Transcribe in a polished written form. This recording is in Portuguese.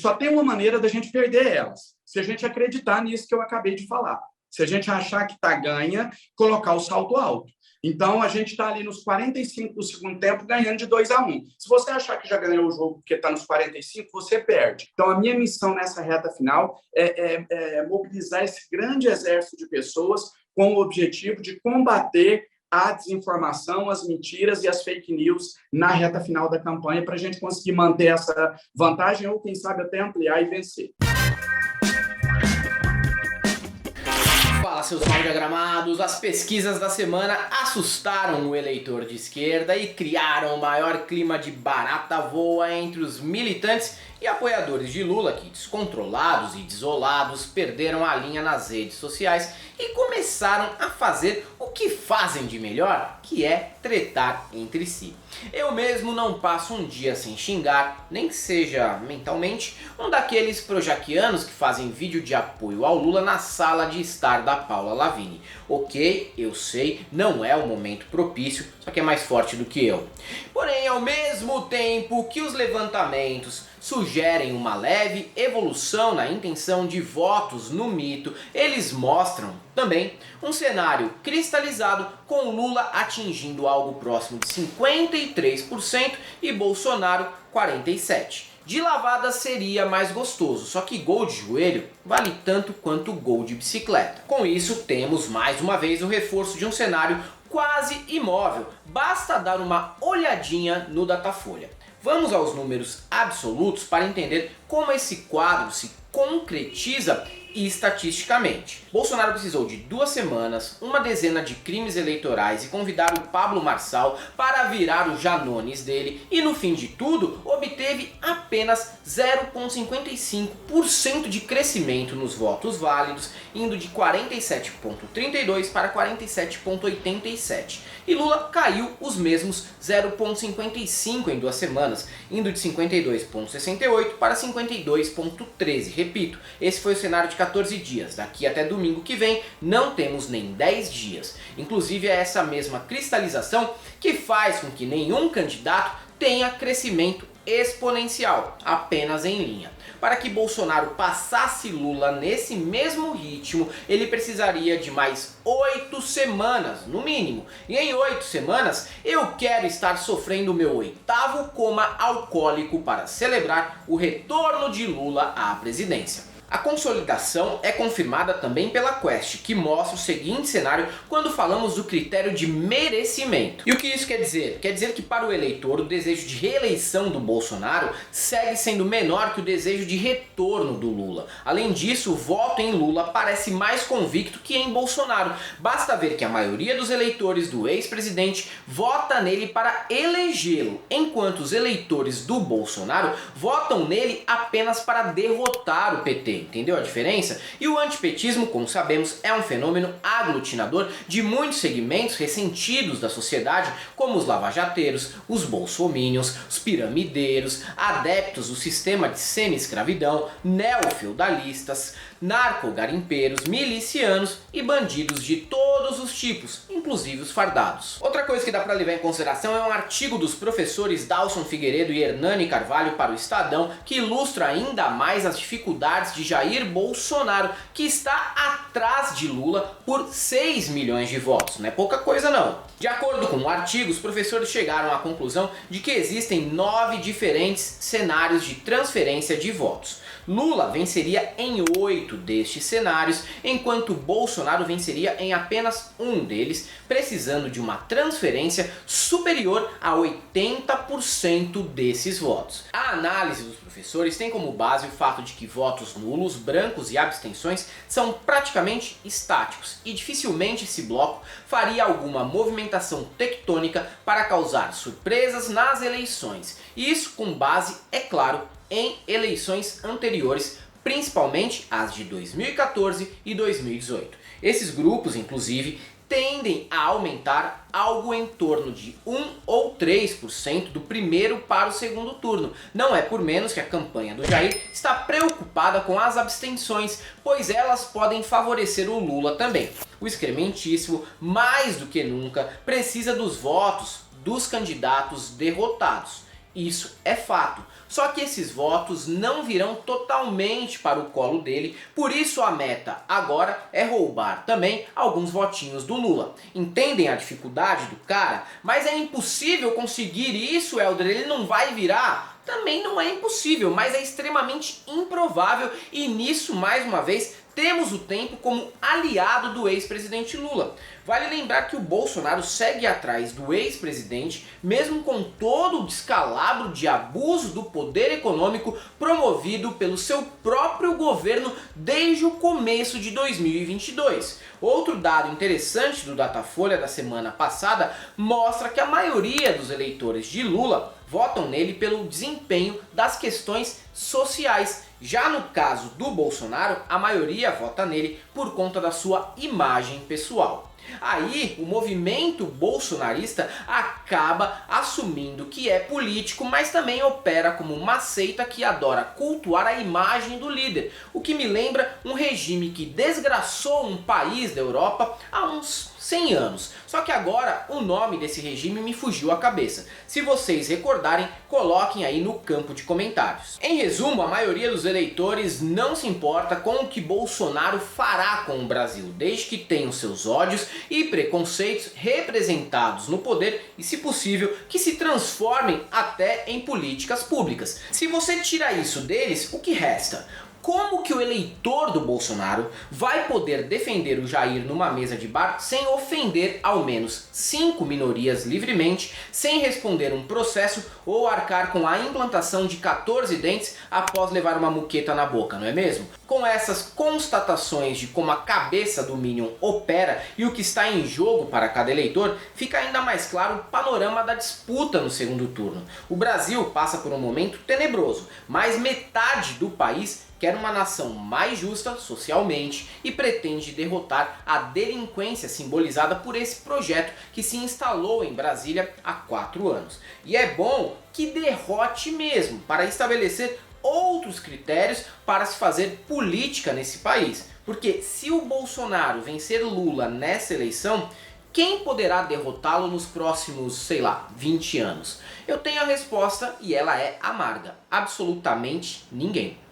só tem uma maneira da gente perder elas, se a gente acreditar nisso que eu acabei de falar. Se a gente achar que está ganha, colocar o salto alto. Então, a gente está ali nos 45 do segundo tempo ganhando de 2-1. Se você achar que já ganhou o jogo porque está nos 45, você perde. Então, a minha missão nessa reta final é mobilizar esse grande exército de pessoas com o objetivo de combater a desinformação, as mentiras e as fake news na reta final da campanha para a gente conseguir manter essa vantagem ou, quem sabe, até ampliar e vencer. Fala, seus mal diagramados! As pesquisas da semana assustaram o eleitor de esquerda e criaram o maior clima de barata voa entre os militantes e apoiadores de Lula que, descontrolados e desolados, perderam a linha nas redes sociais e começaram a fazer o que fazem de melhor, que é tretar entre si. Eu mesmo não passo um dia sem xingar, nem que seja mentalmente, um daqueles projaquianos que fazem vídeo de apoio ao Lula na sala de estar da Paula Lavigne. Ok, eu sei, não é o momento propício, só que é mais forte do que eu. Porém, ao mesmo tempo que os levantamentos sugerem uma leve evolução na intenção de votos no mito, eles mostram também um cenário cristalizado com Lula atingindo algo próximo de 53% e Bolsonaro 47%. De lavada seria mais gostoso, só que gol de joelho vale tanto quanto gol de bicicleta. Com isso, temos mais uma vez o reforço de um cenário quase imóvel. Basta dar uma olhadinha no Datafolha. Vamos aos números absolutos para entender como esse quadro se concretiza estatisticamente. Bolsonaro precisou de 2 semanas, uma dezena de crimes eleitorais e convidar o Pablo Marçal para virar o Janones dele e no fim de tudo obteve apenas 0,55% de crescimento nos votos válidos, indo de 47,32 para 47,87. E Lula caiu os mesmos 0,55 em 2 semanas, indo de 52,68 para 52,13. Repito, esse foi o cenário de 14 dias. Daqui até domingo que vem não temos nem 10 dias. Inclusive é essa mesma cristalização que faz com que nenhum candidato tenha crescimento exponencial, apenas em linha. Para que Bolsonaro passasse Lula nesse mesmo ritmo, ele precisaria de mais 8 semanas, no mínimo. E em 8 semanas, eu quero estar sofrendo o meu 8º coma alcoólico para celebrar o retorno de Lula à presidência. A consolidação é confirmada também pela Quest, que mostra o seguinte cenário quando falamos do critério de merecimento. E o que isso quer dizer? Quer dizer que para o eleitor o desejo de reeleição do Bolsonaro segue sendo menor que o desejo de retorno do Lula. Além disso, o voto em Lula parece mais convicto que em Bolsonaro. Basta ver que a maioria dos eleitores do ex-presidente vota nele para elegê-lo, enquanto os eleitores do Bolsonaro votam nele apenas para derrotar o PT. Entendeu a diferença? E o antipetismo, como sabemos, é um fenômeno aglutinador de muitos segmentos ressentidos da sociedade, como os lavajateiros, os bolsominions, os piramideiros, adeptos do sistema de semi-escravidão, neofeudalistas, narcogarimpeiros, milicianos e bandidos de todos os tipos, inclusive os fardados. Outra coisa que dá para levar em consideração é um artigo dos professores Dalson Figueiredo e Hernani Carvalho para o Estadão, que ilustra ainda mais as dificuldades de Jair Bolsonaro, que está atrás de Lula por 6 milhões de votos. Não é pouca coisa não. De acordo com o artigo, os professores chegaram à conclusão de que existem 9 diferentes cenários de transferência de votos. Lula venceria em 8 destes cenários, enquanto Bolsonaro venceria em apenas um deles, precisando de uma transferência superior a 80% desses votos. A análise dos professores tem como base o fato de que votos nulos, brancos e abstenções são praticamente estáticos e dificilmente esse bloco faria alguma movimentação tectônica para causar surpresas nas eleições. E isso com base, é claro, em eleições anteriores, principalmente as de 2014 e 2018. Esses grupos, inclusive, tendem a aumentar algo em torno de 1 ou 3% do primeiro para o segundo turno. Não é por menos que a campanha do Jair está preocupada com as abstenções, pois elas podem favorecer o Lula também. O excrementíssimo, mais do que nunca, precisa dos votos dos candidatos derrotados. Isso é fato. Só que esses votos não virão totalmente para o colo dele, por isso a meta agora é roubar também alguns votinhos do Lula. Entendem a dificuldade do cara? Mas é impossível conseguir isso, Helder, ele não vai virar? Também não é impossível, mas é extremamente improvável e nisso, mais uma vez, temos o tempo como aliado do ex-presidente Lula. Vale lembrar que o Bolsonaro segue atrás do ex-presidente, mesmo com todo o descalabro de abuso do poder econômico promovido pelo seu próprio governo desde o começo de 2022. Outro dado interessante do Datafolha da semana passada mostra que a maioria dos eleitores de Lula votam nele pelo desempenho das questões sociais. Já no caso do Bolsonaro, a maioria vota nele por conta da sua imagem pessoal. Aí o movimento bolsonarista acaba assumindo que é político, mas também opera como uma seita que adora cultuar a imagem do líder, o que me lembra um regime que desgraçou um país da Europa há uns 100 anos. Só que agora o nome desse regime me fugiu à cabeça. Se vocês recordarem, coloquem aí no campo de comentários. Em resumo, a maioria dos eleitores não se importa com o que Bolsonaro fará com o Brasil, desde que tenham seus ódios e preconceitos representados no poder e, se possível, que se transformem até em políticas públicas. Se você tira isso deles, o que resta? Como que o eleitor do Bolsonaro vai poder defender o Jair numa mesa de bar sem ofender ao menos 5 minorias livremente, sem responder um processo ou arcar com a implantação de 14 dentes após levar uma muqueta na boca, não é mesmo? Com essas constatações de como a cabeça do Minion opera e o que está em jogo para cada eleitor, fica ainda mais claro o panorama da disputa no segundo turno. O Brasil passa por um momento tenebroso, mas metade do país quer uma nação mais justa socialmente e pretende derrotar a delinquência simbolizada por esse projeto que se instalou em Brasília há 4 anos. E é bom que derrote mesmo, para estabelecer outros critérios para se fazer política nesse país. Porque se o Bolsonaro vencer Lula nessa eleição, quem poderá derrotá-lo nos próximos, sei lá, 20 anos? Eu tenho a resposta e ela é amarga. Absolutamente ninguém.